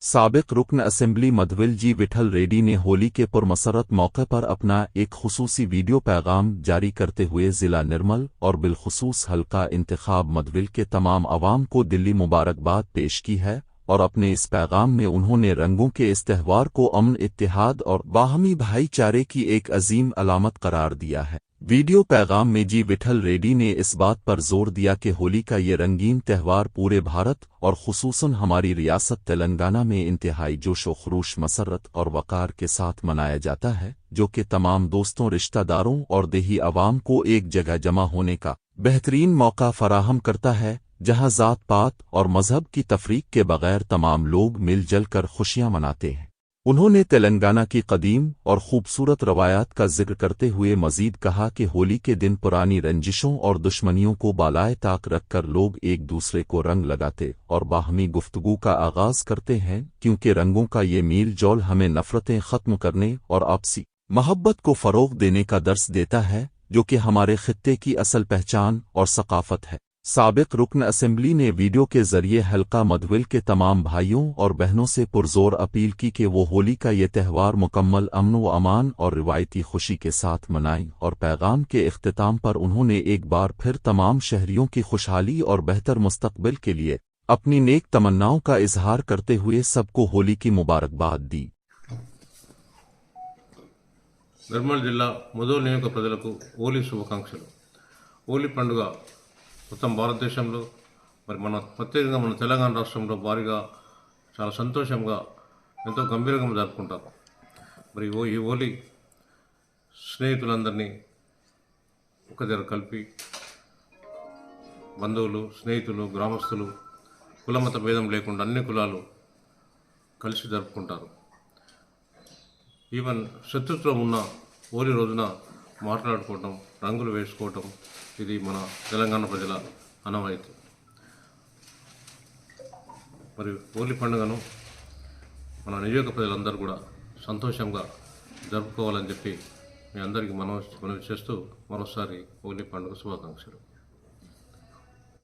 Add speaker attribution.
Speaker 1: साबिक रुकन असेंबली मधविल जी विठल रेड्डी ने होली के पुरमसरत मौके पर अपना एक खुसूसी वीडियो पैगाम जारी करते हुए ज़िला निर्मल और बिलखुसूस हल्का इंतखाब मधविल के तमाम अवाम को दिल्ली मुबारकबाद पेश की है और अपने इस पैगाम में उन्होंने रंगों के इस त्यौहार को अमन, इत्तेहाद और बाहमी भाईचारे की एक अजीम अलामत करार दिया है। वीडियो पैगाम में जी विठल रेड्डी ने इस बात पर जोर दिया कि होली का ये रंगीन त्यौहार पूरे भारत और खुसूसन हमारी रियासत तेलंगाना में इंतहाई जोश व खरूश, मसरत और वक़ार के साथ मनाया जाता है, जो कि तमाम दोस्तों, रिश्तेदारों और देही अवाम को एक जगह जमा होने का बेहतरीन मौका फराहम करता है, जहां ज़ात पात और मजहब की तफरीक के बगैर तमाम लोग मिल-जुल कर खुशियां मनाते हैं। उन्होंने तेलंगाना की कदीम और खूबसूरत रवायात का जिक्र करते हुए मजीद कहा कि होली के दिन पुरानी रंजिशों और दुश्मनियों को बालाए ताक रखकर लोग एक दूसरे को रंग लगाते और बाहमी गुफ्तगू का आगाज करते हैं, क्योंकि रंगों का ये मील जौल हमें नफरतें ख़त्म करने और आपसी मोहब्बत को फ़रोग़ देने का दर्स देता है, जो कि हमारे खित्ते की असल पहचान और सकाफत है। साबिक रुकन असेंबली ने वीडियो के जरिए हल्का मधविल के तमाम भाइयों और बहनों से पुरजोर अपील की कि वो होली का ये त्यौहार मुकम्मल अमन व अमान और रिवायती खुशी के साथ मनाएं, और पैगाम के इख्तिताम पर उन्होंने एक बार फिर तमाम शहरियों की खुशहाली और बेहतर मुस्तकबिल के लिए अपनी नेक तमन्नाओं का इजहार करते हुए सबको होली की मुबारकबाद दी।
Speaker 2: నిర్మల్ జిల్లా ముదోల్ నియోజక ప్రజలకు హోలీ శుభాకాంక్షలు। హోలీ పండుగ మొత్తం భారతదేశంలో ప్రత్యేకంగా మన తెలంగాణ రాష్ట్రంలో భారీగా చాలా సంతోషంగా ఎంతో గంభీరంగా జరుపుకుంటారు। మరి ఈ హోలీ స్నేహితులందరినీ ఒక దగ్గర కలిపి బంధువులు, స్నేహితులు, గ్రామస్తులు, కులమత భేదం లేకుండా అన్ని కులాలు కలిసి జరుపుకుంటారు। ఈవెన్ శత్రుత్వం ఉన్న హోలీ రోజున మాట్లాడుకోవటం, రంగులు వేసుకోవటం ఇది మన తెలంగాణ ప్రజల ఆనవాయితీ। మరి హోలీ పండుగను మన నియోజక ప్రజలందరూ కూడా సంతోషంగా జరుపుకోవాలని చెప్పి మీ అందరికీ మనవి చేస్తూ మరోసారి హోలీ పండుగ శుభాకాంక్షలు।